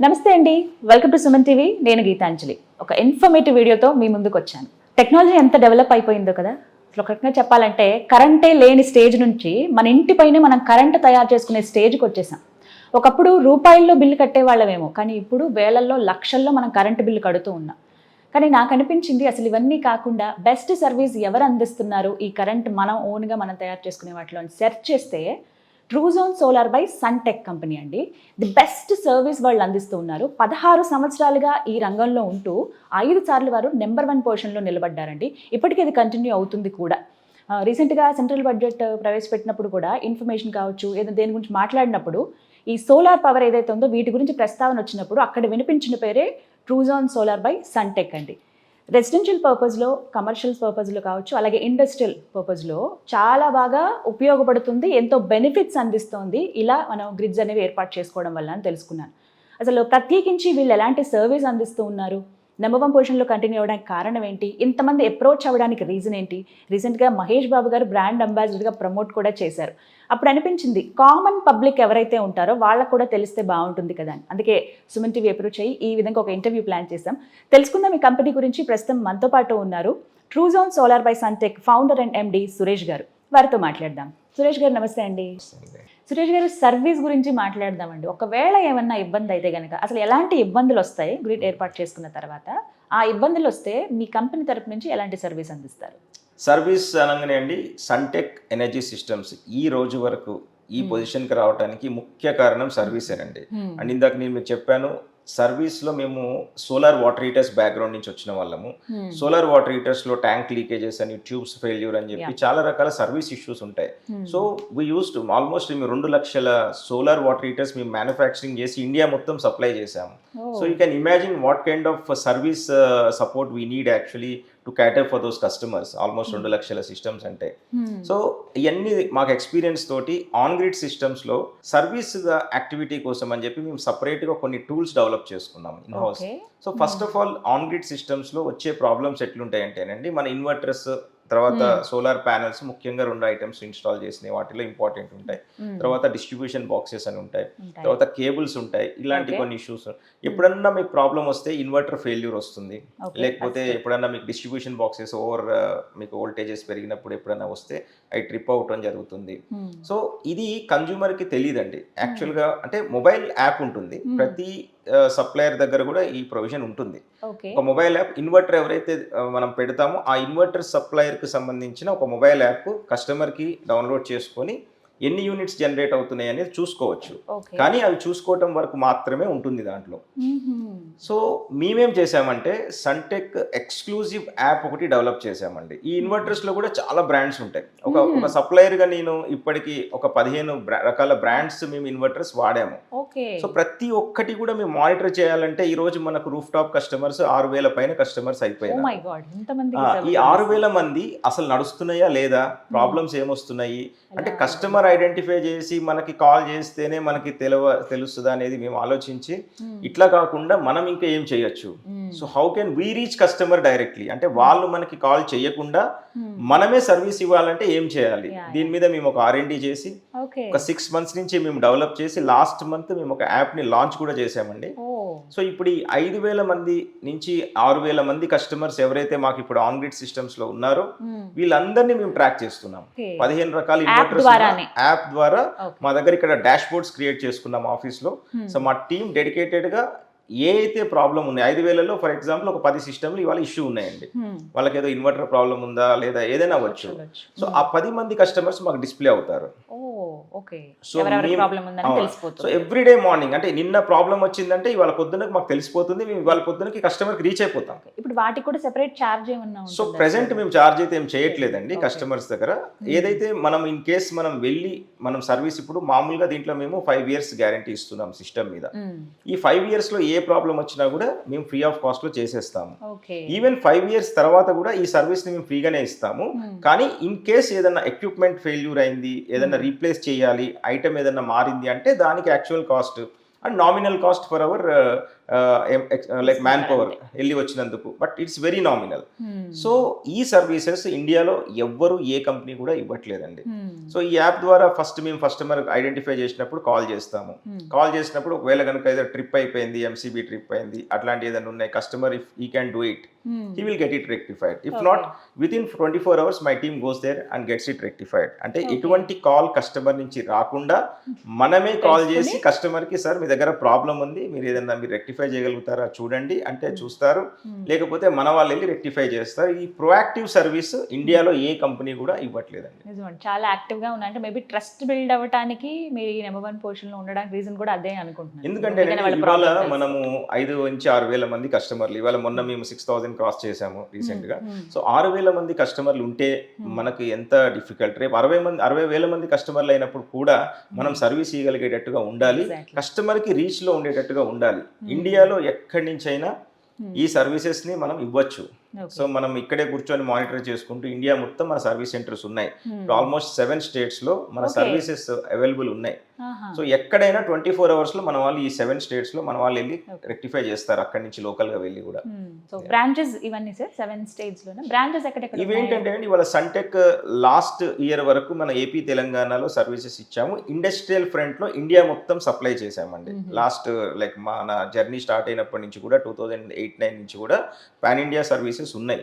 నమస్తే అండి, welcome to Suman TV. నేను గీతాంజలి. ఒక ఇన్ఫర్మేటివ్ వీడియోతో మీ ముందుకు వచ్చాను. టెక్నాలజీ ఎంత డెవలప్ అయిపోయిందో కదా. అసలు ఒక రకంగా చెప్పాలంటే కరెంటే లేని స్టేజ్ నుంచి మన ఇంటిపైనే మనం కరెంట్ తయారు చేసుకునే స్టేజ్కి వచ్చేసాం. ఒకప్పుడు రూపాయల్లో బిల్లు కట్టేవాళ్ళమేమో, కానీ ఇప్పుడు వేలల్లో లక్షల్లో మనం కరెంటు బిల్లు కడుతూ ఉన్నాం. కానీ నాకు అనిపించింది అసలు ఇవన్నీ కాకుండా బెస్ట్ సర్వీస్ ఎవరు అందిస్తున్నారు ఈ కరెంట్ మనం ఓన్గా మనం తయారు చేసుకునే వాటిలో సెర్చ్ చేస్తే Truzon solar by Suntek company అండి. ది బెస్ట్ సర్వీస్ వాళ్ళు అందిస్తూ ఉన్నారు. 16 సంవత్సరాలుగా ఈ రంగంలో ఉంటూ 5 సార్లు వారు నెంబర్ 1 పొజిషన్లో నిలబడ్డారండి. ఇప్పటికీ అది కంటిన్యూ అవుతుంది కూడా. రీసెంట్గా సెంట్రల్ బడ్జెట్ ప్రవేశపెట్టినప్పుడు కూడా ఇన్ఫర్మేషన్ కావచ్చు, ఏదైనా దేని గురించి మాట్లాడినప్పుడు ఈ సోలార్ పవర్ ఏదైతే ఉందో వీటి గురించి ప్రస్తావన వచ్చినప్పుడు అక్కడ వినిపించిన పేరే ట్రూజోన్ సోలార్ బై సన్టెక్ అండి. రెసిడెన్షియల్ పర్పస్లో, కమర్షియల్ పర్పస్లో కావచ్చు, అలాగే ఇండస్ట్రియల్ పర్పస్లో చాలా బాగా ఉపయోగపడుతుంది, ఎంతో బెనిఫిట్స్ అందిస్తోంది ఇలా మనం గ్రిడ్స్ అనేవి ఏర్పాటు చేసుకోవడం వల్ల అని తెలుసుకున్నాను. అసలు ప్రత్యేకించి వీళ్ళు ఎలాంటి సర్వీస్ అందిస్తూ ఉన్నారు, నెంబర్ 1 పొజిషన్లో కంటిన్యూ అవ్వడానికి కారణం ఏంటి, ఇంతమంది అప్రోచ్ అవ్వడానికి రీజన్ ఏంటి. రీసెంట్గా మహేష్ బాబు గారు బ్రాండ్ అంబాసిడర్గా ప్రమోట్ కూడా చేశారు. అప్పుడు అనిపించింది కామన్ పబ్లిక్ ఎవరైతే ఉంటారో వాళ్ళకు కూడా తెలిస్తే బాగుంటుంది కదా అని. అందుకే సుమన్ టీవీ అప్రోచ్ అయ్యి ఈ విధంగా ఒక ఇంటర్వ్యూ ప్లాన్ చేశాం. తెలుసుకుందాం ఈ కంపెనీ గురించి. ప్రస్తుతం మనతో పాటు ఉన్నారు Truzon solar by Suntek founder and MD Suresh గారు. వారితో మాట్లాడదాం. సురేష్ గారు నమస్తే అండి. సురేష్ గారు, సర్వీస్ గురించి మాట్లాడదామండి. ఒకవేళ ఏమన్నా ఇబ్బంది అయితే కనుక అసలు ఎలాంటి ఇబ్బందులు వస్తాయి గ్రిడ్ ఏర్పాటు చేసుకున్న తర్వాత? ఆ ఇబ్బందులు వస్తే మీ కంపెనీ తరపు నుంచి ఎలాంటి సర్వీస్ అందిస్తారు? సర్వీస్ అనగానే అండి, సన్టెక్ ఎనర్జీ సిస్టమ్స్ ఈ రోజు వరకు ఈ పొజిషన్కి రావడానికి ముఖ్య కారణం సర్వీసేనండి. అండ్ ఇందాక నేను మీకు చెప్పాను, సర్వీస్లో మేము సోలార్ వాటర్ హీటర్స్ బ్యాక్గ్రౌండ్ నుంచి వచ్చిన వాళ్ళము. సోలార్ వాటర్ హీటర్స్లో ట్యాంక్ లీకేజెస్ అని, ట్యూబ్స్ ఫెయిల్యూర్ అని చెప్పి చాలా రకాల సర్వీస్ ఇష్యూస్ ఉంటాయి. సో వీ యూస్డ్ ఆల్మోస్ట్ మేము 2 లక్షల సోలార్ వాటర్ హీటర్స్ మేము మ్యానుఫ్యాక్చరింగ్ చేసి ఇండియా మొత్తం సప్లై చేసాము. So you can imagine what kind of service support we need actually to క్యాటర్ for those customers. Almost 2 లక్షల సిస్టమ్స్ అంటే. సో ఇవన్నీ మాకు ఎక్స్పీరియన్స్ తోటి ఆన్ గ్రిడ్ సిస్టమ్స్లో సర్వీస్ యాక్టివిటీ కోసం అని చెప్పి మేము సపరేట్గా కొన్ని టూల్స్ డెవలప్ చేసుకున్నాం in house. So first of all on grid సిస్టమ్స్లో వచ్చే ప్రాబ్లమ్స్ ఎట్లుంటాయంటేనండి, మన ఇన్వర్టర్స్ తర్వాత సోలార్ ప్యానల్స్ ముఖ్యంగా 2 ఐటమ్స్ ఇన్స్టాల్ చేసినాయి, వాటిలో ఇంపార్టెంట్ ఉంటాయి. తర్వాత డిస్ట్రిబ్యూషన్ బాక్సెస్ అని ఉంటాయి, తర్వాత కేబుల్స్ ఉంటాయి. ఇలాంటి కొన్ని ఇష్యూస్ ఎప్పుడన్నా మీకు ప్రాబ్లం వస్తే ఇన్వర్టర్ ఫెయిల్యూర్ వస్తుంది, లేకపోతే ఎప్పుడన్నా మీకు డిస్ట్రిబ్యూషన్ బాక్సెస్ ఓవర్ మీకు వోల్టేజెస్ పెరిగినప్పుడు ఎప్పుడన్నా వస్తే అవి ట్రిప్ అవుట్ అని జరుగుతుంది. సో ఇది కన్జ్యూమర్కి తెలియదండి యాక్చువల్గా. అంటే మొబైల్ యాప్ ఉంటుంది, ప్రతి సప్లయర్ దగ్గర కూడా ఈ ప్రొవిజన్ ఉంటుంది. ఒక మొబైల్ యాప్, ఇన్వర్టర్ ఎవరైతే మనం పెడతామో ఆ ఇన్వర్టర్ సప్లయర్కి సంబంధించిన ఒక మొబైల్ యాప్ కస్టమర్కి డౌన్లోడ్ చేసుకొని ఎన్ని యూనిట్స్ జనరేట్ అవుతున్నాయి అనేది చూసుకోవచ్చు. కానీ అవి చూసుకోవటం వరకు మాత్రమే ఉంటుంది దాంట్లో. సో మేమేం చేసామంటే సన్టెక్ ఎక్స్క్లూజివ్ యాప్ ఒకటి డెవలప్ చేసామండి. ఈ ఇన్వర్టర్స్లో కూడా చాలా బ్రాండ్స్ ఉంటాయి. ఒక సప్లయర్గా నేను ఇప్పటికీ ఒక 15 రకాల బ్రాండ్స్ మేము ఇన్వర్టర్స్ వాడాము. సో ప్రతి ఒక్కటి కూడా మేము మానిటర్ చేయాలంటే ఈ రోజు మనకు రూఫ్ టాప్ కస్టమర్స్ 6,000 పైన కస్టమర్స్ అయిపోయారు. ఈ 6,000 మంది అసలు నడుస్తున్నాయా లేదా, ప్రాబ్లమ్స్ ఏమొస్తున్నాయి అంటే కస్టమర్ ఐడెంటిఫై చేసి మనకి కాల్ చేస్తేనే మనకి తెలుస్తుందా అనేది మేము ఆలోచించి, ఇట్లా కాకుండా మనం ఇంకా ఏం చేయొచ్చు. So how can we reach customer directly, అంటే వాళ్ళు మనకి కాల్ చేయకుండా మనమే సర్వీస్ ఇవ్వాలంటే ఏం చేయాలి. దీని మీద మేము ఒక R&D చేసి ఒక 6 months నుంచి మేము డెవలప్ చేసి లాస్ట్ మంత్ మేము ఒక యాప్ని లాంచ్ కూడా చేసామండి. సో ఇప్పుడు ఈ 5,000 మంది నుంచి 6,000 మంది కస్టమర్స్ ఎవరైతే మాకు ఇప్పుడు ఆన్ గ్రిడ్ సిస్టమ్స్ లో ఉన్నారో వీళ్ళందరినీ మేము ట్రాక్ చేస్తున్నాం. 15 రకాల ఇన్వర్టర్స్ యాప్ ద్వారా మా దగ్గర ఇక్కడ డాష్ బోర్డ్స్ క్రియేట్ చేసుకున్నాం ఆఫీస్ లో. సో మా టీం డెడికేటెడ్ గా ఏ అయితే ప్రాబ్లం ఉన్నాయి 5,000లో ఫర్ ఎగ్జాంపుల్ ఒక 10 సిస్టమ్లు ఇవాళ ఇష్యూ ఉన్నాయండి, వాళ్ళకి ఏదో ఇన్వర్టర్ ప్రాబ్లం ఉందా లేదా ఏదైనా అవ్వచ్చు. సో ఆ 10 మంది కస్టమర్స్ మాకు డిస్ప్లే అవుతారు. సో ఎవ్రీడే మార్నింగ్ అంటే నిన్న ప్రాబ్లం వచ్చిందంటే ఇవాళ పొద్దునకి మాకు తెలిసిపోతుంది, మేము ఇవాళ పొద్దునకి కస్టమర్కి రీచ్ అయిపోతాం. ఇప్పుడు వాటికి కూడా సెపరేట్ ఛార్జ్ ఏమన్నా? సో ప్రెసెంట్ మేము ఛార్జ్ అయితే ఏం చేయట్లేదండి కస్టమర్స్ దగ్గర. ఏదైతే మనం ఇన్ కేస్ మనం వెళ్ళి మనం సర్వీస్ ఇప్పుడు మామూలుగా దీంట్లో మేము 5 years గ్యారంటీ ఇస్తున్నాం సిస్టమ్ మీద. ఈ 5 years లో ఏ ప్రాబ్లం వచ్చినా కూడా మేము ఫ్రీ ఆఫ్ కాస్ట్ లో చేసేస్తాము. ఈవెన్ 5 years తర్వాత కూడా ఈ సర్వీస్ ని మేము ఫ్రీగానే ఇస్తాము. కానీ ఇన్ కేస్ ఏదైనా ఎక్విప్మెంట్ ఫెయిల్యూర్ అయింది, ఏదైనా రీప్లేస్ చేయాలి, ఐటమ్ ఏదైనా మారింది అంటే దానికి actual cost and nominal cost for hour like man power వెళ్ళి వచ్చినందుకు, but it's very nominal. So ఈ సర్వీసెస్ ఇండియాలో ఎవ్వరు ఏ కంపెనీ కూడా ఇవ్వట్లేదండి. సో ఈ యాప్ ద్వారా ఫస్ట్ మేము కస్టమర్ ఐడెంటిఫై చేసినప్పుడు కాల్ చేస్తాము. కాల్ చేసినప్పుడు ఒకవేళ కనుక ఏదో ట్రిప్ అయిపోయింది, ఎంసీబీ ట్రిప్ అయింది, అట్లాంటి ఏదైనా ఉన్నాయి, కస్టమర్ ఇఫ్ ఈ can do it, he will get it rectified. If not, within 24 hours my team goes there and gets it rectified. అంటే ఎటువంటి కాల్ కస్టమర్ నుంచి రాకుండా మనమే కాల్ చేసి కస్టమర్ కి సార్ మీ దగ్గర ప్రాబ్లం ఉంది, మీరు ఏదైనా మీరు రెక్టిఫై చేయగలుగుతారా చూడండి అంటే చూస్తారు, లేకపోతే మన వాళ్ళు వెళ్ళి రెక్టిఫై చేస్తారు. ఈ ప్రొయాక్టివ్ సర్వీస్ ఇండియాలో ఏ కంపెనీ కూడా ఇవ్వట్లేదండి. నిజమండి, చాలా యాక్టివ్ గా ఉన్నాయి. అంటే మేబీ ట్రస్ట్ బిల్డ్ అవ్వడానికి మీరు ఈ నెంబర్ 1 పొజిషన్ లో ఉండడానికి రీజన్ కూడా అదే అనుకుంటున్నాను. ఎందుకంటే ఇవాళ మనము 5 నుంచి 6,000 మంది కస్టమర్లు, ఇవాళ మొన్న మేము 6,000 క్రాస్ చేసాము రీసెంట్ గా. సో 6,000 మంది కస్టమర్లు ఉంటే మనకి ఎంత డిఫికల్ట్. రేపు 60,000 మంది కస్టమర్లు అయినప్పుడు కూడా మనం సర్వీస్ ఇవ్వగలిగేటట్టుగా ఉండాలి, కస్టమర్ కి రీచ్ లో ఉండేటట్టుగా ఉండాలి. ఇండియాలో ఎక్కడి నుంచి అయినా ఈ సర్వీసెస్ ని మనం ఇవ్వచ్చు. సో మనం ఇక్కడే కూర్చొని మానిటర్ చేసుకుంటూ ఇండియా మొత్తం మన సర్వీస్ సెంటర్స్ ఉన్నాయి. ఆల్మోస్ట్ 7 స్టేట్స్ లో మన సర్వీసెస్ అవైలబుల్ ఉన్నాయి. సో ఎక్కడైనా 24 hours లో మన వాళ్ళు ఈ 7 స్టేట్స్ లో మన వాళ్ళు వెళ్ళి రెక్టిఫై చేస్తారు, అక్కడి నుంచి లోకల్ గా వెళ్ళి కూడా. సో బ్రాంచెస్ ఇవన్నీ సార్ 7 స్టేట్స్ లోనే బ్రాంచెస్ ఎక్కడెక్కడ? ఇవేంటంటే అండి, ఇవాళ సన్టెక్ లాస్ట్ ఇయర్ వరకు మన ఏపీ తెలంగాణలో సర్వీసెస్ ఇచ్చాము. ఇండస్ట్రియల్ ఫ్రంట్ లో ఇండియా మొత్తం సప్లై చేసామండి. లాస్ట్ లైక్ మన జర్నీ స్టార్ట్ అయినప్పటి నుంచి కూడా 2008-9 నుంచి కూడా పాన్ ఇండియా సర్వీసెస్ ఉన్నాయి.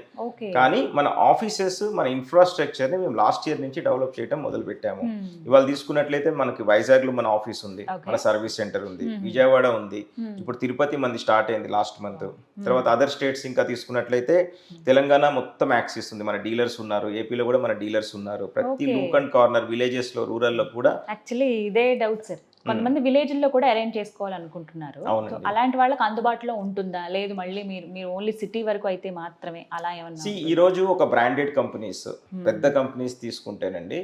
కానీ మన ఆఫీసెస్, మన ఇన్ఫ్రాస్ట్రక్చర్ ని మేము లాస్ట్ ఇయర్ నుంచి డెవలప్ చేయడం మొదలు పెట్టాము. ఇవాళ తీసుకున్నట్లయితే మనకి వైజాగ్ లో మన ఆఫీస్ ఉంది, మన సర్వీస్ సెంటర్ ఉంది, విజయవాడ ఉంది, ఇప్పుడు తిరుపతి మంది స్టార్ట్ అయింది లాస్ట్ మంత్. తర్వాత అదర్ స్టేట్స్ ఇంకా తీసుకున్నట్లయితే తెలంగాణ మొత్తం యాక్సెస్ ఉంది, మన డీలర్స్ ఉన్నారు, ఏపీలో కూడా మన డీలర్స్ ఉన్నారు. ప్రతి నూక్ అండ్ కార్నర్, విలేజెస్ లో, రూరల్ లో కూడా. యాక్చువల్లీ ఇదే డౌట్ సార్, కొంతమంది విలేజ్ లో కూడా అరేంజ్ చేసుకోవాలనుకుంటున్నారు. అలాంటి వాళ్ళకి అందుబాటులో ఉంటుందా, లేదు మళ్ళీ మీరు ఓన్లీ సిటీ వరకు అయితే మాత్రమే, అలా ఏమన్నా? ఈ రోజు ఒక బ్రాండెడ్ కంపెనీస్, పెద్ద కంపెనీస్ తీసుకుంటేనండి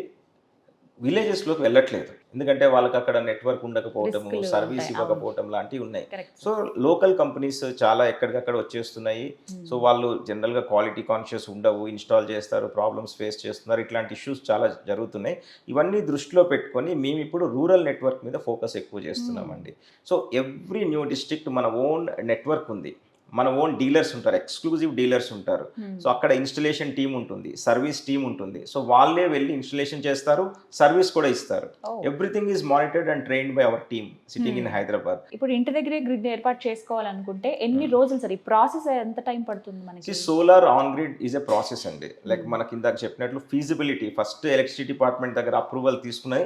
విలేజెస్ లోకి వెళ్ళట్లేదు. ఎందుకంటే వాళ్ళకి అక్కడ నెట్వర్క్ ఉండకపోవటము, సర్వీస్ ఇవ్వకపోవటం లాంటివి ఉన్నాయి. సో లోకల్ కంపెనీస్ చాలా ఎక్కడికక్కడ వచ్చేస్తున్నాయి. సో వాళ్ళు జనరల్ గా క్వాలిటీ కాన్షియస్ ఉండవు, ఇన్స్టాల్ చేస్తారు, ప్రాబ్లమ్స్ ఫేస్ చేస్తున్నారు, ఇట్లాంటి ఇష్యూస్ చాలా జరుగుతున్నాయి. ఇవన్నీ దృష్టిలో పెట్టుకొని మేము ఇప్పుడు రూరల్ నెట్వర్క్ మీద ఫోకస్ ఎక్కువ చేస్తున్నామండి. సో ఎవ్రీ న్యూ డిస్ట్రిక్ట్ మన ఓన్ నెట్వర్క్ ఉంది, మన ఓన్ డీలర్స్ ఉంటారు, ఎక్స్క్లూజివ్ డీలర్స్ ఉంటారు. సో అక్కడ ఇన్స్టలేషన్ టీమ్ ఉంటుంది, సర్వీస్ టీమ్ ఉంటుంది. సో వాళ్ళే వెళ్ళి ఇన్స్టలేషన్ చేస్తారు, సర్వీస్ కూడా ఇస్తారు. Everything is monitored and trained by our team sitting in Hyderabad. ఇప్పుడు ఇంటి దగ్గరే గ్రిడ్ ఏర్పాటు చేసుకోవాలనుకుంటే ఎన్ని రోజులు సార్ ఈ ప్రాసెస్, ఎంత టైం పడుతుంది మనకి? Solar on grid is a process అండి. లైక్ మనకి ఇందాక చెప్పినట్లు ఫీజిబిలిటీ, ఫస్ట్ ఎలక్ట్రిసిటీ డిపార్ట్మెంట్ దగ్గర అప్రూవల్ తీసుకుని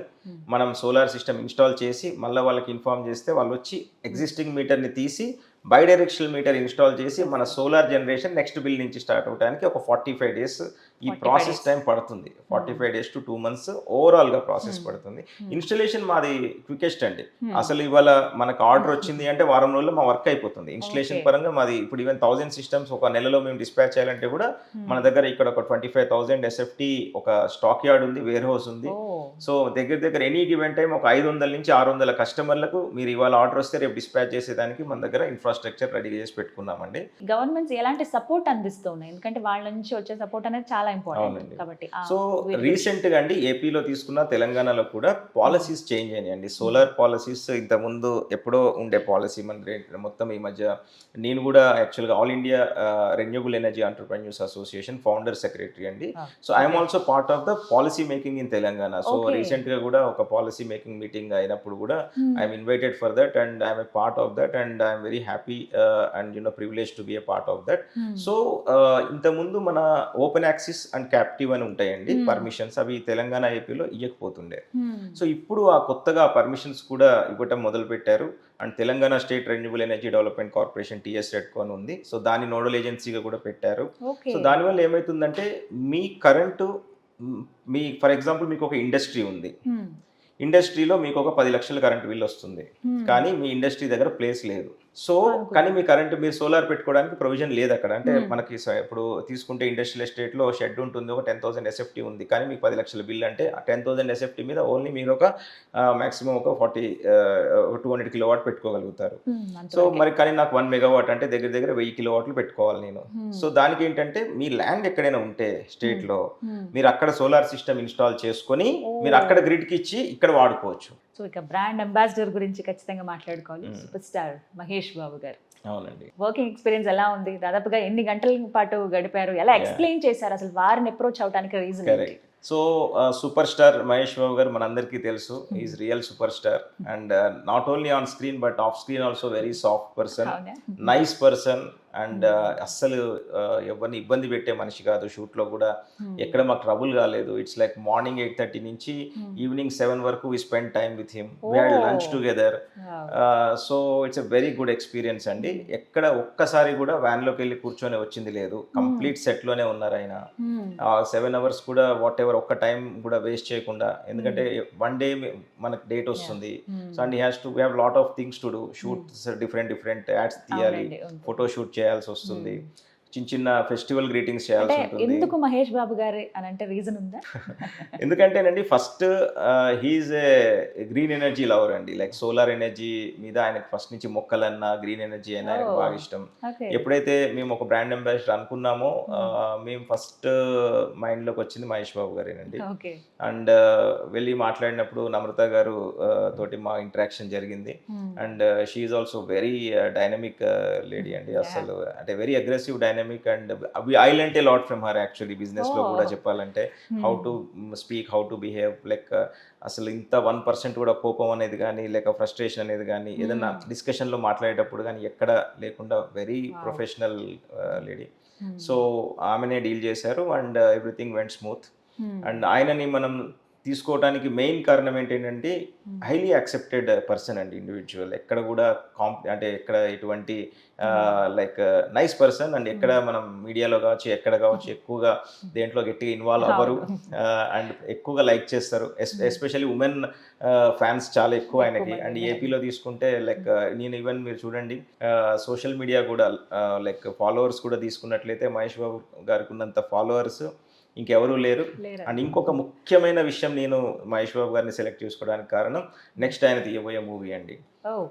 మనం సోలార్ సిస్టమ్ ఇన్స్టాల్ చేసి మళ్ళీ వాళ్ళకి ఇన్ఫార్మ్ చేస్తే వాళ్ళు వచ్చి ఎగ్జిస్టింగ్ మీటర్ని తీసి బై డైరెక్షనల్ మీటర్ ఇన్స్టాల్ చేసి మన సోలార్ జనరేషన్ నెక్స్ట్ బిల్ నుంచి స్టార్ట్ అవడానికి ఒక 45 days ఈ ప్రాసెస్ టైం పడుతుంది. 45 days to 2 months ఓవరాల్ గా ప్రాసెస్ పడుతుంది. ఇన్స్టలేషన్ మాది క్వికెస్ట్ అండి. అసలు ఇవాళ మనకు ఆర్డర్ వచ్చింది అంటే వారం రోజుల్లో మా వర్క్ అయిపోతుంది. ఇన్స్టలేషన్ పరంగా మాది ఇప్పుడు ఈవెన్ 1000 సిస్టమ్స్ ఒక నెలలో మేము డిస్పాచ్ చేయాలంటే కూడా మన దగ్గర ఇక్కడ ఒక 25,000 SFT ఒక స్టాక్ యార్డ్ ఉంది, వేర్ హౌస్ ఉంది. సో దగ్గర ఎనీ గివెన్ టైం ఒక 500 నుంచి 600 కస్టమర్లకు మీరు ఇవాళ ఆర్డర్ వస్తే రేపు డిస్పాచ్ చేసేదానికి మన దగ్గర ఇన్ఫ్రాస్ట్రక్చర్ రెడీ చేసి పెట్టుకున్నామండి. గవర్నమెంట్స్ ఎలాంటి సపోర్ట్ అందిస్తున్నాయి? ఎందుకంటే వాళ్ళ నుంచి వచ్చే సపోర్ట్ అనేది చాలా ఇంపార్టెంట్ కాబట్టి. సో రీసెంట్ గా అండి ఏపీలో తీసుకున్న, తెలంగాణలో కూడా పాలసీస్ చేంజ్ అయినాయండి. సోలార్ పాలసీస్ ఇంతకుముందు ఎప్పుడో ఉండే పాలసీ మన మొత్తం ఈ మధ్య నేను కూడా యాక్చువల్గా all India renewable energy entrepreneurs association founder secretary అండి. So I'm also part of the policy making in Telangana. So recent గా కూడా ఒక పాలసీ మేకింగ్ మీటింగ్ అయినప్పుడు కూడా I'm invited for that and I'm a part of that and I'm very happy and privilege to be a part of that. So ఇంతకుముందు మన open axis and captive అని ఉంటాయండి permissions, అవి తెలంగాణ ఏపీలో ఇవ్వకపోతుండే. So ఇప్పుడు ఆ కొత్తగా పర్మిషన్స్ కూడా ఇవ్వటం మొదలు పెట్టారు. And Telangana state renewable energy development corporation TS రెడ్కోన్ ఉంది. సో దాన్ని నోడల్ ఏజెన్సీగా కూడా పెట్టారు. సో దానివల్ల ఏమవుతుందంటే మీ కరెంటు, మీ ఫర్ ఎగ్జాంపుల్ మీకు ఒక ఇండస్ట్రీ ఉంది, ఇండస్ట్రీలో మీకు ఒక 10 లక్షల కరెంట్ బిల్ వస్తుంది, కానీ మీ ఇండస్ట్రీ దగ్గర ప్లేస్ లేదు. సో కానీ మీ కరెంట్, మీరు సోలార్ పెట్టుకోవడానికి ప్రొవిజన్ లేదు అక్కడ. అంటే మనకి ఇప్పుడు తీసుకుంటే ఇండస్ట్రియల్ ఎస్టేట్ లో షెడ్ ఉంటుంది, ఒక 10,000 SFT ఉంది, కానీ మీకు 10 లక్షల బిల్ అంటే 10,000 SFT మీద ఓన్లీ మీరు ఒక మాక్సిమం ఒక 200 కిలోవాట్ పెట్టుకోగలుగుతారు. సో మరి కానీ నాకు 1 మెగావాట్ అంటే దగ్గర 1000 కిలోవాట్లు పెట్టుకోవాలి నేను. సో దానికి ఏంటంటే మీ ల్యాండ్ ఎక్కడైనా ఉంటే స్టేట్ లో మీరు అక్కడ సోలార్ సిస్టమ్ ఇన్స్టాల్ చేసుకొని మీరు అక్కడ గ్రిడ్ కి ఇచ్చి ఇక్కడ వాడుకోవచ్చు. సో ఇక బ్రాండ్ అంబాసిడర్ గురించి ఖచ్చితంగా మాట్లాడుకోవాలి. సూపర్ స్టార్ మహేష్ బాబు గారు అవునండి. వర్కింగ్ ఎక్స్పీరియన్స్ ఎలా ఉంది? దాదాపుగా ఎన్ని గంటల పాటు గడిపారు? ఎలా ఎక్స్‌ప్లెయిన్ చేశారు? అసలు వారిని అప్రోచ్ అవ్వడానికి రీజన్ ఏంటి? Correct. So, super star Mahesh Babu garu మనందరికీ తెలుసు. He is real super star and not only on screen but off screen also very soft person, అవునా? నైస్ పర్సన్ అండ్ అస్సలు ఎవరిని ఇబ్బంది పెట్టే మనిషి కాదు. షూట్లో కూడా ఎక్కడ మాకు ట్రబుల్ కాలేదు. ఇట్స్ లైక్ మార్నింగ్ 8:30 నుంచి ఈవినింగ్ 7 వరకు we spend time with him. We had lunch together. So it's a very good experience అండి. ఎక్కడ ఒక్కసారి కూడా వ్యాన్లోకి వెళ్ళి కూర్చొని వచ్చింది లేదు. కంప్లీట్ సెట్లోనే ఉన్నారు ఆయన. 7 అవర్స్ కూడా వాట్ ఎవర్ ఒక్క టైం కూడా వేస్ట్ చేయకుండా, ఎందుకంటే వన్ డే మనకు డేట్ వస్తుంది. So and he has to, we have lot of things to do. Shoots different ads తీయాలి, ఫోటో షూట్ చేయాల్సి వస్తుంది, చిన్న చిన్న ఫెస్టివల్ గ్రీటింగ్స్ చేయాల్సి ఉంటుంది. ఎందుకు మహేష్ బాబు గారు అని అంటే రీజన్ ఉందా? ఎందుకంటేనండి ఫస్ట్ హీఈస్ ఏ గ్రీన్ ఎనర్జీ లవర్ అండి. లైక్ సోలార్ ఎనర్జీ మీద ఆయనకు ఫస్ట్ నుంచి మొక్కలన్నా గ్రీన్ ఎనర్జీ అయినా ఆయనకు బాగా ఇష్టం. ఎప్పుడైతే మేము ఒక బ్రాండ్ అంబాసిడర్ అనుకున్నామో మేము ఫస్ట్ మైండ్లోకి వచ్చింది మహేష్ బాబు గారేనండి. అండ్ వెళ్ళి మాట్లాడినప్పుడు నమ్రత గారు తోటి మా ఇంటరాక్షన్ జరిగింది. And she is also very dynamic lady అండి. అసలు అంటే very aggressive, dynamic and I learnt a lot from her actually. Business లో కూడా చెప్పాలంటే how to speak, how to behave, like అసలు ఇంత 1% కూడా కోపం అనేది కానీ లేక ఫ్రస్ట్రేషన్ అనేది కానీ ఏదైనా డిస్కషన్లో మాట్లాడేటప్పుడు కానీ ఎక్కడ లేకుండా వెరీ ప్రొఫెషనల్ లేడీ. సో ఆమెనే డీల్ చేశారు and everything went smooth. And ఆయనని మనం తీసుకోవడానికి మెయిన్ కారణం ఏంటంటే హైలీ యాక్సెప్టెడ్ పర్సన్ అండి, ఇండివిజువల్. ఎక్కడ కూడా అంటే ఎక్కడ ఎటువంటి లైక్ నైస్ పర్సన్ అండ్ ఎక్కడ మనం మీడియాలో కావచ్చు ఎక్కడ కావచ్చు ఎక్కువగా దేంట్లో గట్టిగా ఇన్వాల్వ్ అవ్వరు అండ్ ఎక్కువగా లైక్ చేస్తారు. ఎస్పెషల్లీ ఉమెన్ ఫ్యాన్స్ చాలా ఎక్కువ ఆయనకి. అండ్ ఏపీలో తీసుకుంటే లైక్ నేను ఈవెన్ మీరు చూడండి సోషల్ మీడియా కూడా లైక్ ఫాలోవర్స్ కూడా తీసుకున్నట్లయితే మహేష్ బాబు గారికి ఉన్నంత ఫాలోవర్స్ ఇంకెవరూ లేరు. అండ్ ఇంకొక ముఖ్యమైన విషయం, నేను మహేష్ బాబు గారిని సెలెక్ట్ చేసుకోవడానికి కారణం నెక్స్ట్ ఆయన తీయబోయే మూవీ అండి.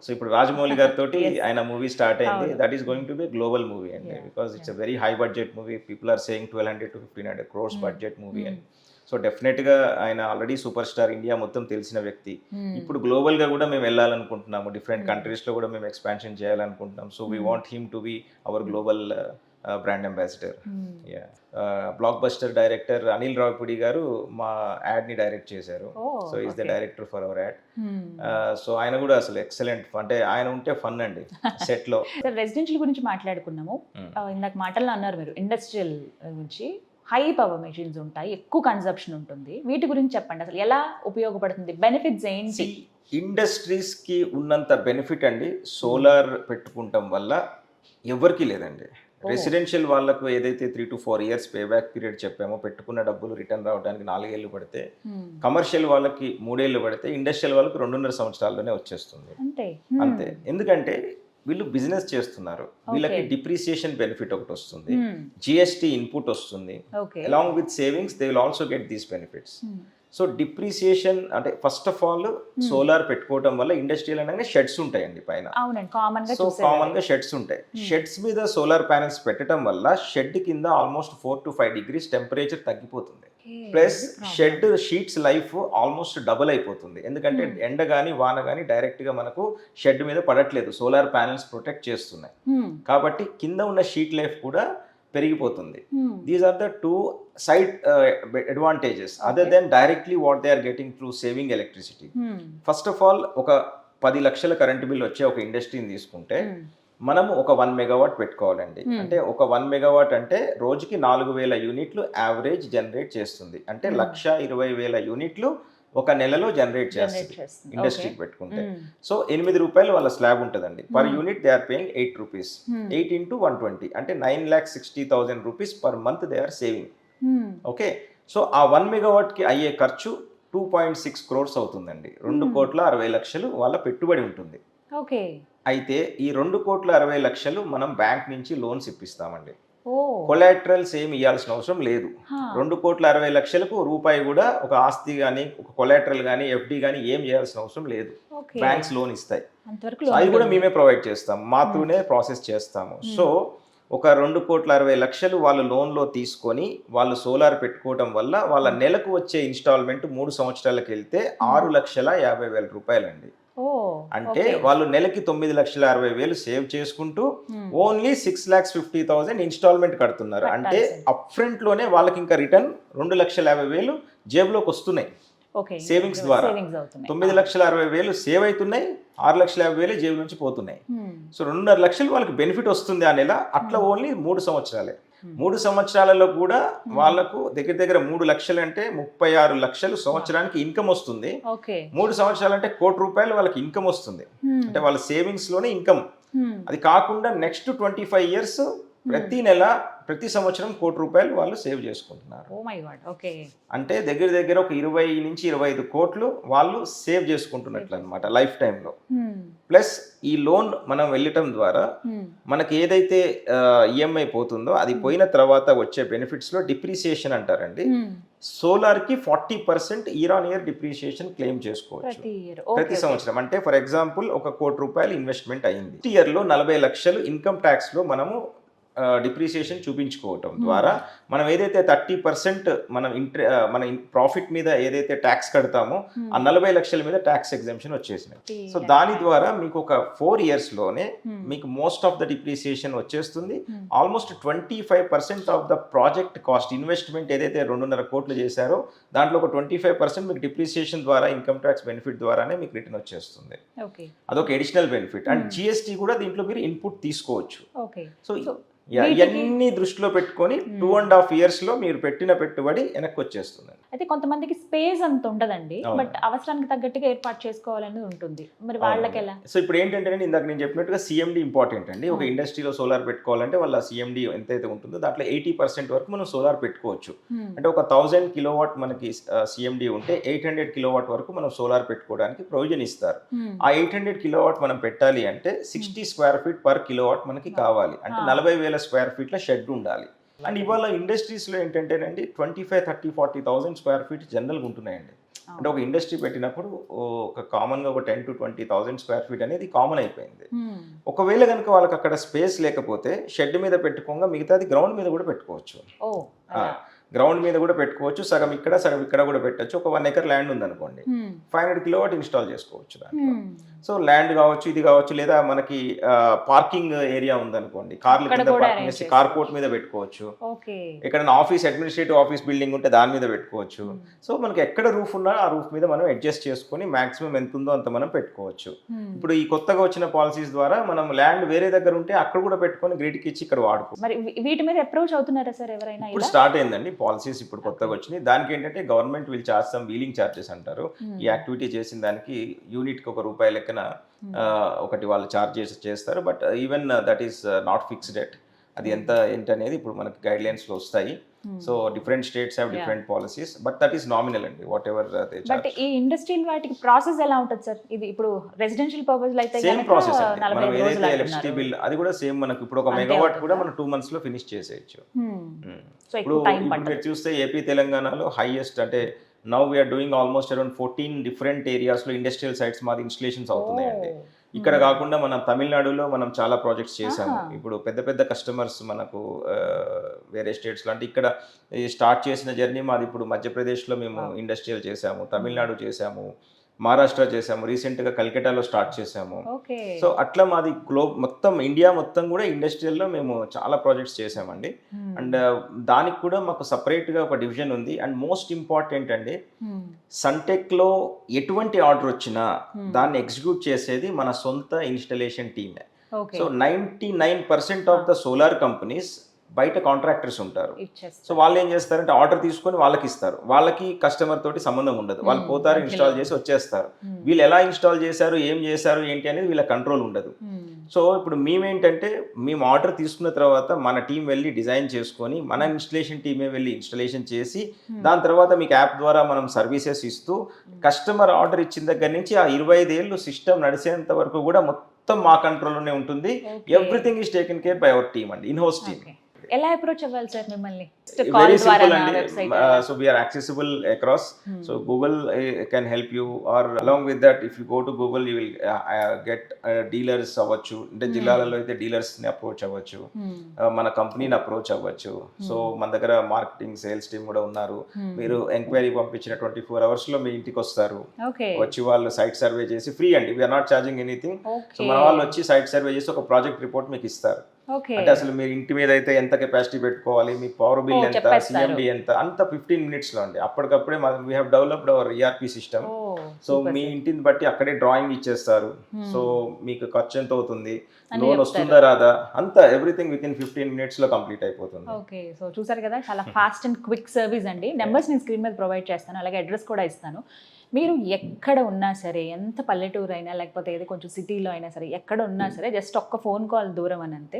సో ఇప్పుడు రాజమౌళి గారితో ఆయన మూవీ స్టార్ట్ అయింది. That is going to be global movie అండి, because it's a very high budget movie. People are saying 1200 to 1500 crores budget movie అండి. సో డెఫినెట్గా ఆయన ఆల్రెడీ సూపర్ స్టార్, ఇండియా మొత్తం తెలిసిన వ్యక్తి. ఇప్పుడు గ్లోబల్గా కూడా మేము వెళ్ళాలనుకుంటున్నాము, డిఫరెంట్ కంట్రీస్లో కూడా మేము ఎక్స్పాన్షన్ చేయాలనుకుంటున్నాం. So we want him to be our global brand ambassador. Block buster director Anil Ravipudi గారు మా యాడ్ని డైరెక్ట్ చేశారు. So is the director for hour add. So ఆయన కూడా అసలు ఎక్సలెంట్, అంటే ఆయన ఉంటే ఫన్ అండి సెట్లో. రెసిడెన్షియల్ గురించి మాట్లాడుకున్నాము ఇందాక మాటల్లో అన్నారు మీరు, ఇండస్ట్రియల్ గురించి. హై పవర్ మెషిన్స్ ఉంటాయి, ఎక్కువ కన్సప్షన్ ఉంటుంది, వీటి గురించి చెప్పండి. అసలు ఎలా ఉపయోగపడుతుంది, బెనిఫిట్స్ ఏంటి? ఇండస్ట్రీస్కి ఉన్నంత బెనిఫిట్ అండి సోలార్ పెట్టుకుంటాం వల్ల ఎవరికి లేదండి. రెసిడెన్షియల్ వాళ్ళకు ఏదైతే 3 to 4 years pay back period చెప్పామో, పెట్టుకున్న డబ్బులు రిటర్న్ రావడానికి 4 ఏళ్ళు పడితే, కమర్షియల్ వాళ్ళకి 3 ఏళ్ళు పడితే, ఇండస్ట్రియల్ వాళ్ళకి 2.5 సంవత్సరాల్లోనే వచ్చేస్తుంది. అంతే. ఎందుకంటే వీళ్ళు బిజినెస్ చేస్తున్నారు, వీళ్ళకి డిప్రిసియేషన్ బెనిఫిట్ ఒకటి వస్తుంది, జిఎస్టీ ఇన్పుట్ వస్తుంది, along with savings they will also get these benefits. So depreciation అంటే ఫస్ట్ ఆఫ్ ఆల్ సోలార్ పెట్టుకోవడం వల్ల ఇండస్ట్రియల్ అనగానే షెడ్స్ ఉంటాయండి పైన. సో కామన్ గా షెడ్స్ ఉంటాయి. షెడ్స్ మీద సోలార్ ప్యానెల్స్ పెట్టడం వల్ల షెడ్ కింద ఆల్మోస్ట్ 4 to 5 degrees టెంపరేచర్ తగ్గిపోతుంది. Plus shed sheets life almost double అయిపోతుంది. ఎందుకంటే ఎండ కానీ వాన కానీ డైరెక్ట్ గా మనకు షెడ్ మీద పడట్లేదు, సోలార్ ప్యానెల్స్ ప్రొటెక్ట్ చేస్తున్నాయి కాబట్టి కింద ఉన్న షీట్ లైఫ్ కూడా పెరిగిపోతుంది. These are the 2 side advantages other than directly what they are getting through saving electricity. First of all, ఒక 10 లక్షల కరెంట్ బిల్ వచ్చే ఒక ఇండస్ట్రీని తీసుకుంటే మనము ఒక 1 మెగావాట్ పెట్టుకోవాలండి. అంటే ఒక 1 మెగావాట్ అంటే రోజుకి 4000 యూనిట్లు యావరేజ్ జనరేట్ చేస్తుంది. అంటే 1,20,000 యూనిట్లు ఒక నెలలో జనరేట్ చేస్తుంది ఇండస్ట్రీకి పెట్టుకుంటే. సో 8 రూపాయలు వాళ్ళ స్లాబ్ ఉంటుందండి. Per unit they are paying 8 rupees. 8 into 120 అంటే 9,60,000 rupees per month they are saving. Okay, so ఆ 1 మెగావాట్కి అయ్యే ఖర్చు 2.6 crores అవుతుందండి. 2,60,00,000 వాళ్ళ పెట్టుబడి ఉంటుంది. ఓకే, అయితే ఈ 2,60,00,000 మనం బ్యాంక్ నుంచి లోన్స్ ఇప్పిస్తామండి. కొలాటరల్స్ ఏమి ఇవ్వాల్సిన అవసరం లేదు. 2,60,00,000 రూపాయి కూడా ఒక ఆస్తి కానీ ఒక కొలాటరల్ కానీ ఎఫ్డి కానీ ఏం చేయాల్సిన అవసరం లేదు. బ్యాంక్స్ లోన్ ఇస్తాయి, అది కూడా మేమే ప్రొవైడ్ చేస్తాం, మాతోనే ప్రాసెస్ చేస్తాము. సో ఒక 2,60,00,000 వాళ్ళు లోన్లో తీసుకొని వాళ్ళు సోలార్ పెట్టుకోవడం వల్ల వాళ్ళ నెలకు వచ్చే ఇన్స్టాల్మెంట్ 3 సంవత్సరాలకు వెళ్తే 6,50,000 రూపాయలండి. ఓ అంటే వాళ్ళు నెలకి 9,60,000 సేవ్ చేసుకుంటూ ఓన్లీ 6,50,000 ఇన్స్టాల్మెంట్ కడుతున్నారు. అంటే అప్ ఫ్రంట్ లోనే వాళ్ళకి ఇంకా రిటర్న్ 2,50,000 జేబులోకి వస్తున్నాయి ఓకే సేవింగ్స్ ద్వారా. సేవింగ్స్ అవుతున్నాయి. 9,60,000 సేవ్ అవుతున్నాయి, 6,50,000 జేబు నుంచి పోతున్నాయి. సో 2.5 లక్షలు వాళ్ళకి బెనిఫిట్ వస్తుంది ఆ నెల. అట్లా ఓన్లీ 3 సంవత్సరాలే. 3 సంవత్సరాలలో కూడా వాళ్ళకు దగ్గర దగ్గర 3 లక్షలు అంటే 36 లక్షలు సంవత్సరానికి ఇన్కమ్ వస్తుంది. ఓకే 3 సంవత్సరాలు అంటే ₹1,00,00,000 వాళ్ళకి ఇన్కమ్ వస్తుంది. అంటే వాళ్ళ సేవింగ్స్ లోనే ఇన్కమ్. అది కాకుండా నెక్స్ట్ 25 ఇయర్స్ ప్రతి నెల ప్రతి సంవత్సరం ₹1,00,00,000 వాళ్ళు సేవ్ చేసుకుంటున్నారు. Oh my God. ఓకే అంటే దగ్గర దగ్గర ఒక 20 నుంచి 25 కోట్లు వాళ్ళు సేవ్ చేసుకుంటున్నట్లు అనమాట లైఫ్ టైంలో. ప్లస్ ఈ లోన్ మనం వెళ్ళటం ద్వారా మనకి ఏదైతే ఈఎంఐ పోతుందో అది పోయిన తర్వాత వచ్చే బెనిఫిట్స్ లో డిప్రిసియేషన్ అంటారండి. సోలార్ కి 40% year on year depreciation claim చేసుకోవచ్చు ప్రతి సంవత్సరం. అంటే ఫర్ ఎగ్జాంపుల్ ఒక ₹1,00,00,000 ఇన్వెస్ట్మెంట్ అయింది, ఇయర్ లో 40 లక్షలు ఇన్కమ్ ట్యాక్స్ లో మనము డిప్రిసియేషన్ చూపించుకోవటం ద్వారా మనం ఏదైతే 30% మన ప్రాఫిట్ మీద ఏదైతే ట్యాక్స్ కడతామో ఆ 40 లక్షల మీద ట్యాక్స్ ఎగ్జామ్షన్ వచ్చేసినాయి. సో దాని ద్వారా మీకు ఒక 4 ఇయర్స్ లోనే మీకు మోస్ట్ ఆఫ్ ద డిప్రిసియేషన్ వచ్చేస్తుంది. Almost 25% of the project cost investment ఏదైతే 2.5 కోట్లు చేశారో దాంట్లో ఒక 25% మీకు డిప్రిసియేషన్ ద్వారా ఇన్కమ్ ట్యాక్స్ బెనిఫిట్ ద్వారానే మీకు రిటర్న్ వచ్చేస్తుంది. అదొక అడిషనల్ బెనిఫిట్. అండ్ జిఎస్టీ కూడా దీంట్లో మీరు ఇన్పుట్ తీసుకోవచ్చు. సో ఇవన్నీ దృష్టిలో పెట్టుకొని 2.5 ఇయర్స్ లో మీరు పెట్టిన పెట్టుబడి వెనక్కి వచ్చేస్తుంది. అయితే కొంతమందికి స్పేస్ అంత ఉండదండి, బట్ అవసరానికి తగ్గట్టుగా ఏర్పాటు చేసుకోవాలనేది ఉంటుంది. మరి వాళ్ళకి ఎలా? సో ఇప్పుడు ఏంటంటే ఇందాక నేను చెప్పినట్టుగా సిఎండి ఇంపార్టెంట్ అండి. ఒక ఇండస్ట్రీలో సోలార్ పెట్టుకోవాలంటే వాళ్ళ సిఎండి ఎంతైతే ఉంటుందో దాంట్లో 80% వరకు మనం సోలార్ పెట్టుకోవచ్చు. అంటే ఒక 1000 కిలోవాట్ మనకి సిఎండి ఉంటే 800 కిలోవాట్ వరకు మనం సోలార్ పెట్టుకోవడానికి ప్రొవిజన్ ఇస్తారు. ఆ 800 కిలోవాట్ మనం పెట్టాలి అంటే 60 స్క్వేర్ ఫీట్ పర్ కిలోవాట్ మనకి కావాలి. అంటే 40,000 స్క్వేర్ ఫీట్ల షెడ్ ఉండాలి. అండ్ ఇవాళ ఇండస్ట్రీస్లో ఏంటంటేనండి 25, 30, 40,000 స్క్వేర్ ఫీట్ జనరల్గా ఉంటున్నాయండి. అంటే ఒక ఇండస్ట్రీ పెట్టినప్పుడు ఒక కామన్గా ఒక 10 to 20,000 స్క్వేర్ ఫీట్ అనేది కామన్ అయిపోయింది. ఒకవేళ కనుక వాళ్ళకి అక్కడ స్పేస్ లేకపోతే షెడ్ మీద పెట్టుకోగా మిగతాది గ్రౌండ్ మీద కూడా పెట్టుకోవచ్చు. గ్రౌండ్ మీద కూడా పెట్టుకోవచ్చు, సగం ఇక్కడ సగం ఇక్కడ కూడా పెట్టచ్చు. ఒక 1 ఎకర్ ల్యాండ్ ఉందనుకోండి, 500 కిలోవాట్ ఇన్స్టాల్ చేసుకోవచ్చు దాంట్లో. సో ల్యాండ్ కావచ్చు, ఇది కావచ్చు, లేదా మనకి పార్కింగ్ ఏరియా ఉందనుకోండి, కార్లు కింద పార్కింగ్ చేసి కార్ పోర్ట్ మీద పెట్టుకోవచ్చు. ఇక్కడ ఆఫీస్ అడ్మినిస్ట్రేటివ్ ఆఫీస్ బిల్డింగ్ ఉంటే దాని మీద పెట్టుకోవచ్చు. సో మనకి ఎక్కడ రూఫ్ ఉన్నా ఆ రూఫ్ మీద మనం అడ్జస్ట్ చేసుకుని మాక్సిమం ఎంత ఉందో అంత మనం పెట్టుకోవచ్చు. ఇప్పుడు ఈ కొత్తగా వచ్చిన పాలసీస్ ద్వారా మనం ల్యాండ్ వేరే దగ్గర ఉంటే అక్కడ కూడా పెట్టుకొని గ్రిడ్కి ఇచ్చి ఇక్కడ వాడుకో. మరి వీటి మీద అప్రోచ్ అవుతున్నారా సార్ ఎవరైనా? ఇప్పుడు స్టార్ట్ అయిందండి పాలసీస్, ఇప్పుడు కొత్తగా వచ్చినాయి. దానికి ఏంటంటే government will charge some wheeling charges అంటారు. ఈ యాక్టివిటీ చేసిన దానికి యూనిట్కి ₹1 లెక్కన ఒకటి వాళ్ళు ఛార్జ్ చేస్తారు. But even that is not fixed at. అది ఎంత ఏంటనేది ఇప్పుడు మనకి గైడ్ లైన్స్ లో వస్తాయి. So different states have different policies, but that is nominal అండి whatever they charge. But ఈ ఇండస్ట్రియల్ వాటికి ప్రాసెస్ ఎలా ఉంటుంది సార్? ఇది ఇప్పుడు రెసిడెన్షియల్ పర్పస్ లో అయితే సేమ్ ప్రాసెస్ అండి. మనం ఏదైతే ఎలక్ట్రిసిటీ బిల్ అది కూడా సేమ్ మనకి ఇప్పుడు ఒక మెగావాట్ కూడా మనం 2 months లో ఫినిష్ చేసేయచ్చు. ఇప్పుడు మీరు చూస్తే ఏపీ తెలంగాణలో హైయెస్ట్ అంటే now we are doing almost around 14 different ఏరియాస్లో ఇండస్ట్రియల్ సైట్స్ మాది ఇన్స్టలేషన్స్ అవుతున్నాయండి. ఇక్కడ కాకుండా మనం తమిళనాడులో మనం చాలా ప్రాజెక్ట్స్ చేసాము. ఇప్పుడు పెద్ద పెద్ద కస్టమర్స్ మనకు వేరే స్టేట్స్లో, అంటే ఇక్కడ స్టార్ట్ చేసిన జర్నీ మాది ఇప్పుడు మధ్యప్రదేశ్లో మేము ఇండస్ట్రియల్ చేసాము, తమిళనాడు చేసాము, మహారాష్ట్ర చేసాము, రీసెంట్గా కల్కటాలో స్టార్ట్ చేసాము. సో అట్లా మాది మొత్తం ఇండియా మొత్తం కూడా ఇండస్ట్రియల్లో మేము చాలా ప్రాజెక్ట్స్ చేసామండి. అండ్ దానికి కూడా మాకు సపరేట్గా ఒక డివిజన్ ఉంది. అండ్ మోస్ట్ ఇంపార్టెంట్ అండి, సన్టెక్లో ఎటువంటి ఆర్డర్ వచ్చినా దాన్ని ఎగ్జిక్యూట్ చేసేది మన సొంత ఇన్స్టలేషన్ టీమే. So 99% of the solar companies బయట కాంట్రాక్టర్స్ ఉంటారు. సో వాళ్ళు ఏం చేస్తారంటే ఆర్డర్ తీసుకొని వాళ్ళకి ఇస్తారు. వాళ్ళకి కస్టమర్ తోటి సంబంధం ఉండదు. వాళ్ళు పోతారు, ఇన్స్టాల్ చేసి వచ్చేస్తారు. వీళ్ళు ఎలా ఇన్స్టాల్ చేశారు, ఏం చేశారు, ఏంటి అనేది వీళ్ళ కంట్రోల్ ఉండదు. సో ఇప్పుడు మేమేంటంటే మేము ఆర్డర్ తీసుకున్న తర్వాత మన టీం వెళ్ళి డిజైన్ చేసుకొని మన ఇన్స్టలేషన్ టీమే వెళ్ళి ఇన్స్టలేషన్ చేసి దాని తర్వాత మీకు యాప్ ద్వారా మనం సర్వీసెస్ ఇస్తూ కస్టమర్ ఆర్డర్ ఇచ్చిన దగ్గర నుంచి ఆ 25 ఏళ్ళు సిస్టమ్ నడిచేంత వరకు కూడా మొత్తం మా కంట్రోల్లోనే ఉంటుంది. Everything is taken care by our team అండి, ఇన్ హౌస్ టీమ్. ఎలా అప్రోచ్ అవ్వాలి సార్ మిమ్మల్ని వెరీ కాల్ ద్వారా సింపుల్ అండి. Website so we are accessible across. So Google can help you, or along with that if you go to Google you will get dealers అవ్వచ్చు. అంటే జిల్లాలలో అయితే డీలర్స్ని approach అవ్వచ్చు, మన కంపెనీని అప్రోచ్ అవ్వచ్చు. సో మన దగ్గర మార్కెటింగ్ సేల్స్ టీమ్ కూడా ఉన్నారు. మీరు ఎంక్వైరీ పంపించిన 24 hours లో మీ ఇంటికి వస్తారు. ఓకే వచ్చి వాళ్ళు సైట్ సర్వే చేసి ఫ్రీ అండి, we are not charging anything. So okay మన వాళ్ళు వచ్చి సైట్ సర్వే చేసి ఒక ప్రాజెక్ట్ రిపోర్ట్ మీకు ఇస్తారు. ఓకే అంటే అసలు మీరు ఇంటి మీద అయితే ఎంత కెపాసిటీ పెట్టుకోవాలి, మీ పవర్ బిల్ ఎంత, చెప్పేస్తారు. సిఎండి ఎంత, అంత 15 minutes లో అండి. అప్పటికప్పుడే we have developed our ERP system. So మీ ఇంటిని బట్టి అక్కడే డ్రాయింగ్ ఇచ్చేస్తారు. సో మీకు ఖర్చు ఎంత అవుతుంది, లోన్ వస్తుందా రాదా, అంతా ఎవ్రీథింగ్ విత్ ఇన్ 15 minutes లో కంప్లీట్ అయిపోతుంది. ఓకే సో చూసారు కదా, చాలా ఫాస్ట్ అండ్ క్విక్ సర్వీస్ అండి. నెంబర్స్ నేను స్క్రీన్ మీద ప్రొవైడ్ చేస్తాను, అలాగే అడ్రస్ కూడా ఇస్తాను. మీరు ఎక్కడ ఉన్నా సరే, ఎంత పల్లెటూరు అయినా లేకపోతే ఏది కొంచెం సిటీలో అయినా సరే, ఎక్కడ ఉన్నా సరే జస్ట్ ఒక్క ఫోన్ కాల్ దూరం అని అంతే.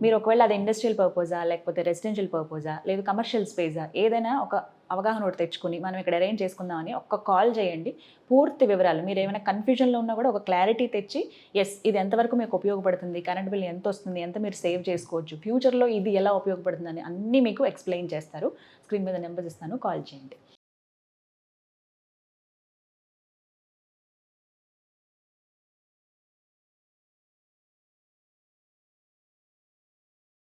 మీరు ఒకవేళ అది ఇండస్ట్రియల్ పర్పజా లేకపోతే రెసిడెన్షియల్ పర్పజా లేదు కమర్షియల్ స్పేసా, ఏదైనా ఒక అవగాహన ఒకటి తెచ్చుకుని మనం ఇక్కడ అరేంజ్ చేసుకుందామని ఒక్క కాల్ చేయండి. పూర్తి వివరాలు, మీరు ఏమైనా కన్ఫ్యూజన్లో ఉన్నా కూడా ఒక క్లారిటీ తెచ్చి ఎస్ ఇది ఎంతవరకు మీకు ఉపయోగపడుతుంది, కరెంట్ బిల్ ఎంత వస్తుంది, ఎంత మీరు సేవ్ చేసుకోవచ్చు, ఫ్యూచర్లో ఇది ఎలా ఉపయోగపడుతుంది అని అన్నీ మీకు ఎక్స్ప్లెయిన్ చేస్తారు. స్క్రీన్ మీద నెంబర్స్ ఇస్తాను, కాల్ చేయండి.